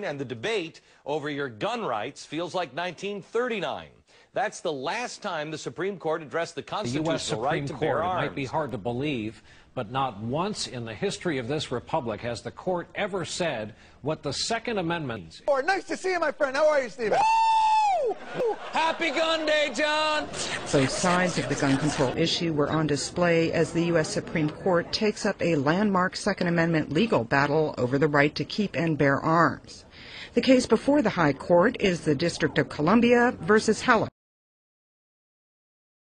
And the debate over your gun rights feels like 1939. That's the last time the Supreme Court addressed the constitutional right to bear arms. It might be hard to believe, but not once in the history of this republic has the court ever said what the Second Amendment means. Oh, nice to see you, my friend. How are you, Stephen? Woo! Happy Gun Day, John! Both sides of the gun control issue were on display as the U.S. Supreme Court takes up a landmark Second Amendment legal battle over the right to keep and bear arms. The case before the High Court is the District of Columbia versus Heller.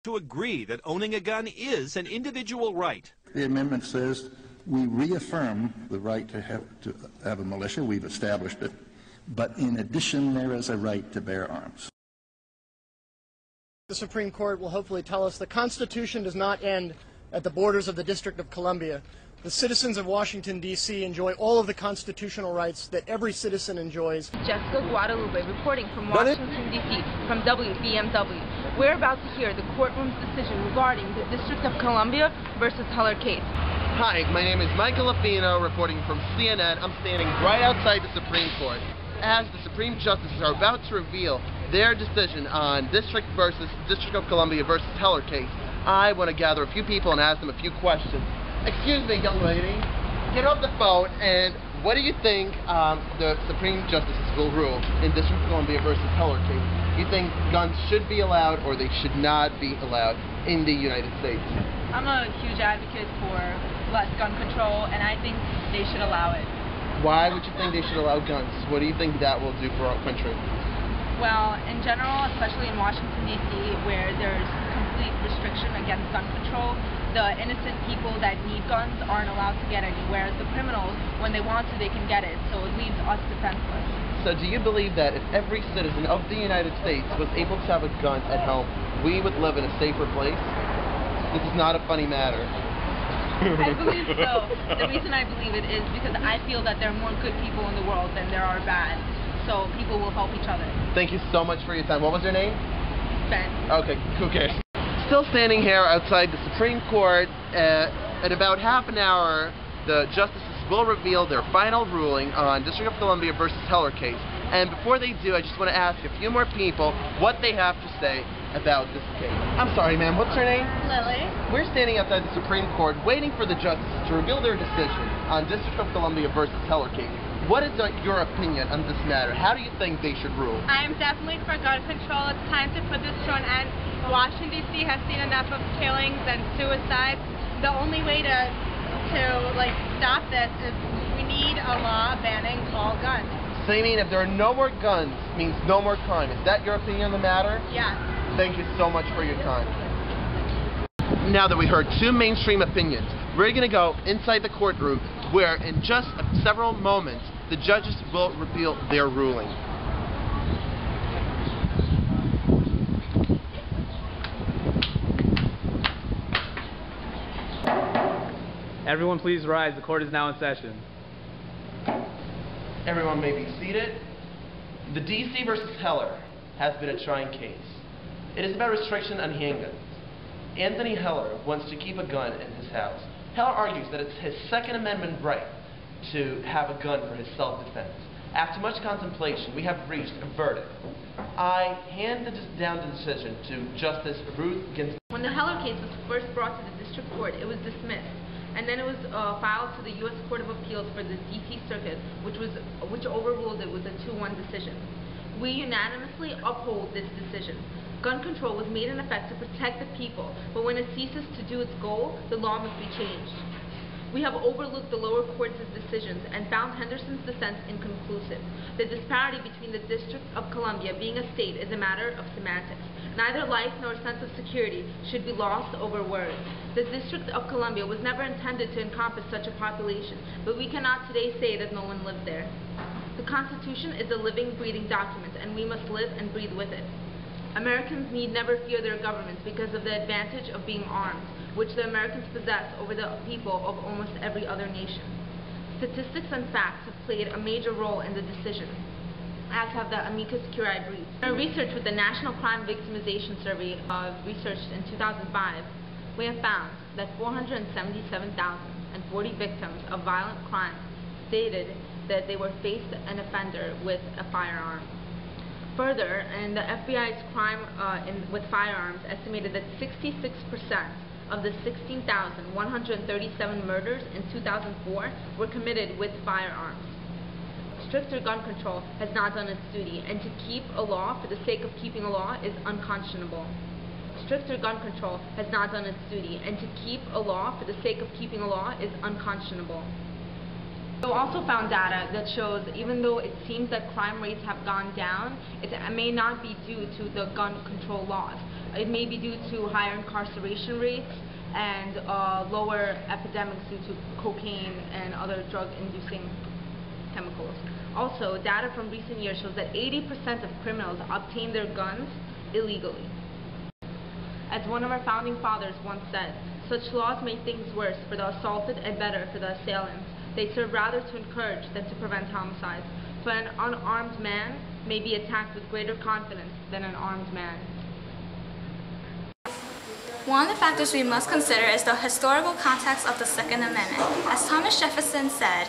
To agree that owning a gun is an individual right. The amendment says we reaffirm the right to have a militia. We've established it. But in addition, there is a right to bear arms. The Supreme Court will hopefully tell us the Constitution does not end at the borders of the District of Columbia. The citizens of Washington, D.C. enjoy all of the constitutional rights that every citizen enjoys. Jessica Guadalupe reporting from Washington, D.C. from WBMW. We're about to hear the courtroom's decision regarding the District of Columbia versus Heller case. Hi, my name is Michael Lafino reporting from CNN. I'm standing right outside the Supreme Court as the Supreme Justices are about to reveal their decision on District of Columbia versus Heller case. I want to gather a few people and ask them a few questions. Excuse me, young lady. Get off the phone, and what do you think the Supreme Justices will rule in District of Columbia versus Heller case? Do you think guns should be allowed or they should not be allowed in the United States? I'm a huge advocate for less gun control, and I think they should allow it. Why would you think they should allow guns? What do you think that will do for our country? Well, in general, especially in Washington, D.C., where there's complete restriction against gun control, the innocent people that need guns aren't allowed to get any, whereas the criminals, when they want to, they can get it, so it leaves us defenseless. So do you believe that if every citizen of the United States was able to have a gun at home, we would live in a safer place? This is not a funny matter. I believe so. The reason I believe it is because I feel that there are more good people in the world than there are bad, so people will help each other. Thank you so much for your time. What was your name? Ben. Okay, who cares? Still standing here outside the Supreme Court. In about half an hour, the justices will reveal their final ruling on District of Columbia versus Heller case. And before they do, I just want to ask a few more people what they have to say about this case. I'm sorry, ma'am. What's your name? Lily. We're standing outside the Supreme Court waiting for the justices to reveal their decision on District of Columbia versus Heller case. What is your opinion on this matter? How do you think they should rule? I am definitely for gun control. It's time to put this to an end. Washington, D.C. has seen enough of killings and suicides. The only way to stop this is we need a law banning all guns. So you mean if there are no more guns means no more crime. Is that your opinion on the matter? Yes. Thank you so much for your time. Now that we heard two mainstream opinions, we're going to go inside the courtroom where in just several moments the judges will reveal their ruling. Everyone please rise. The court is now in session. Everyone may be seated. The DC versus Heller has been a trying case. It is about restriction on handguns. Anthony Heller wants to keep a gun in his house. Heller argues that it's his Second Amendment right to have a gun for his self-defense. After much contemplation, we have reached a verdict. I hand down the decision to Justice Ruth Ginsburg. When the Heller case was first brought to the district court, it was dismissed. And then it was filed to the U.S. Court of Appeals for the D.C. Circuit, which overruled it with a 2-1 decision. We unanimously uphold this decision. Gun control was made in effect to protect the people, but when it ceases to do its goal, the law must be changed. We have overlooked the lower court's decisions and found Henderson's dissent inconclusive. The disparity between the District of Columbia being a state is a matter of semantics. Neither life nor sense of security should be lost over words. The District of Columbia was never intended to encompass such a population, but we cannot today say that no one lived there. The Constitution is a living, breathing document, and we must live and breathe with it. Americans need never fear their governments because of the advantage of being armed, which the Americans possess over the people of almost every other nation. Statistics and facts have played a major role in the decision, as have the amicus curiae briefs. In our research with the National Crime Victimization Survey researched in 2005, we have found that 477,040 victims of violent crime stated that they were faced an offender with a firearm. Further, and the FBI's crime with firearms estimated that 66% of the 16,137 murders in 2004 were committed with firearms. Stricter gun control has not done its duty, and to keep a law for the sake of keeping a law is unconscionable. Stricter gun control has not done its duty, and to keep a law for the sake of keeping a law is unconscionable. We also found data that shows even though it seems that crime rates have gone down, it may not be due to the gun control laws. It may be due to higher incarceration rates and lower epidemics due to cocaine and other drug-inducing chemicals. Also, data from recent years shows that 80% of criminals obtain their guns illegally. As one of our founding fathers once said, such laws make things worse for the assaulted and better for the assailants. They serve rather to encourage than to prevent homicides. For an unarmed man may be attacked with greater confidence than an armed man. One of the factors we must consider is the historical context of the Second Amendment. As Thomas Jefferson said,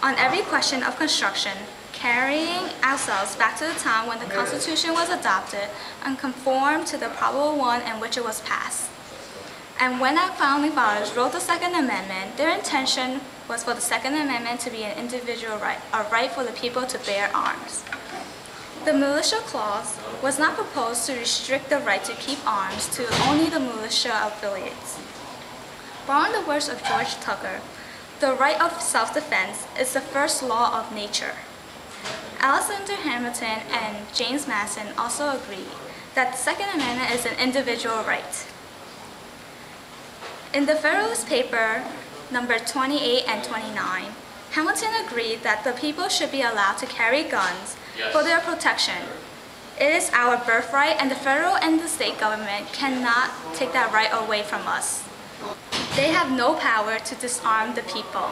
on every question of construction, carrying ourselves back to the time when the Constitution was adopted and conform to the probable one in which it was passed. And when our founding fathers wrote the Second Amendment, their intention was for the Second Amendment to be an individual right, a right for the people to bear arms. The militia clause was not proposed to restrict the right to keep arms to only the militia affiliates. Borrowing the words of George Tucker, the right of self-defense is the first law of nature. Alexander Hamilton and James Madison also agree that the Second Amendment is an individual right. In the Federalist Paper, number 28 and 29, Hamilton agreed that the people should be allowed to carry guns for their protection. It is our birthright, and the federal and the state government cannot take that right away from us. They have no power to disarm the people.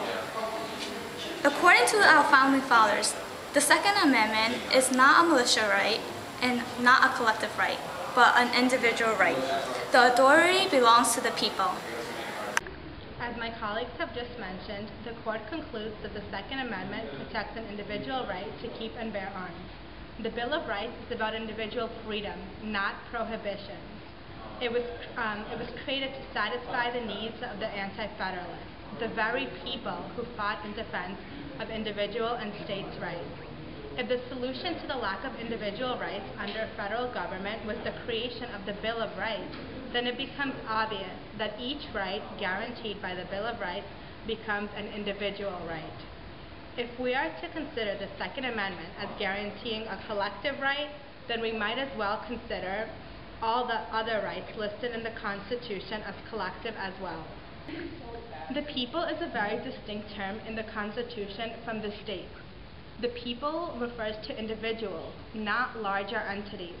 According to our founding fathers, the Second Amendment is not a militia right and not a collective right, but an individual right. The authority belongs to the people. As my colleagues have just mentioned, the court concludes that the Second Amendment protects an individual right to keep and bear arms. The Bill of Rights is about individual freedom, not prohibitions. It was created to satisfy the needs of the anti-federalists, the very people who fought in defense of individual and states' rights. If the solution to the lack of individual rights under federal government was the creation of the Bill of Rights, then it becomes obvious that each right guaranteed by the Bill of Rights becomes an individual right. If we are to consider the Second Amendment as guaranteeing a collective right, then we might as well consider all the other rights listed in the Constitution as collective as well. The people is a very distinct term in the Constitution from the state. The people refers to individuals, not larger entities.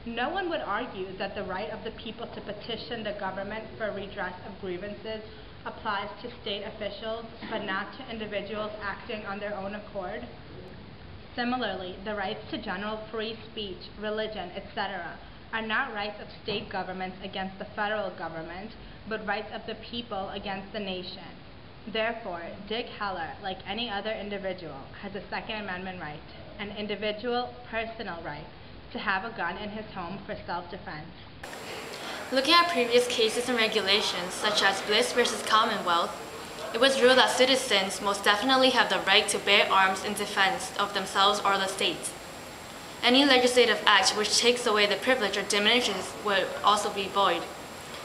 No one would argue that the right of the people to petition the government for redress of grievances applies to state officials, but not to individuals acting on their own accord. Similarly, the rights to general free speech, religion, etc. are not rights of state governments against the federal government, but rights of the people against the nation. Therefore, Dick Heller, like any other individual, has a Second Amendment right, an individual, personal right, to have a gun in his home for self-defense. Looking at previous cases and regulations, such as Bliss versus Commonwealth, it was ruled that citizens most definitely have the right to bear arms in defense of themselves or the state. Any legislative act which takes away the privilege or diminishes would also be void.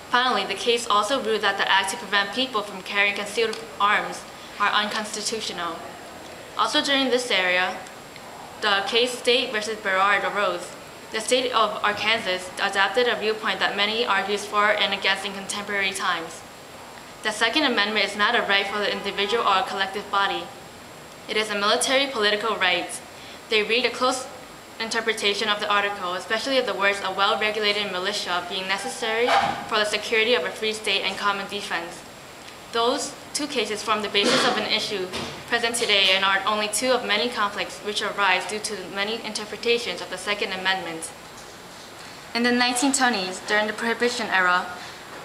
Finally, the case also ruled that the act to prevent people from carrying concealed arms are unconstitutional. Also during this area, the case State versus Berard arose. The state of Arkansas adopted a viewpoint that many argues for and against in contemporary times. The Second Amendment is not a right for the individual or a collective body. It is a military political right. They read a close interpretation of the article, especially of the words "a well-regulated militia" being necessary for the security of a free state and common defense. Those two cases form the basis of an issue present today and are only two of many conflicts which arise due to many interpretations of the Second Amendment. In the 1920s, during the Prohibition era,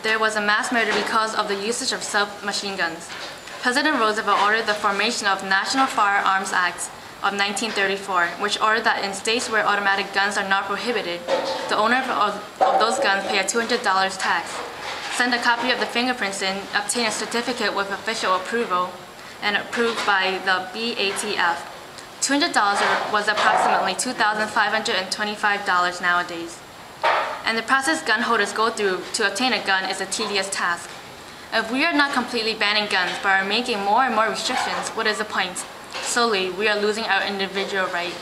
there was a mass murder because of the usage of submachine guns. President Roosevelt ordered the formation of National Firearms Act of 1934, which ordered that in states where automatic guns are not prohibited, the owner of those guns pay a $200 tax, send a copy of the fingerprints in, obtain a certificate with official approval, and approved by the BATF. $200 was approximately $2,525 nowadays. And the process gun holders go through to obtain a gun is a tedious task. If we are not completely banning guns but are making more and more restrictions, what is the point? Slowly, we are losing our individual right.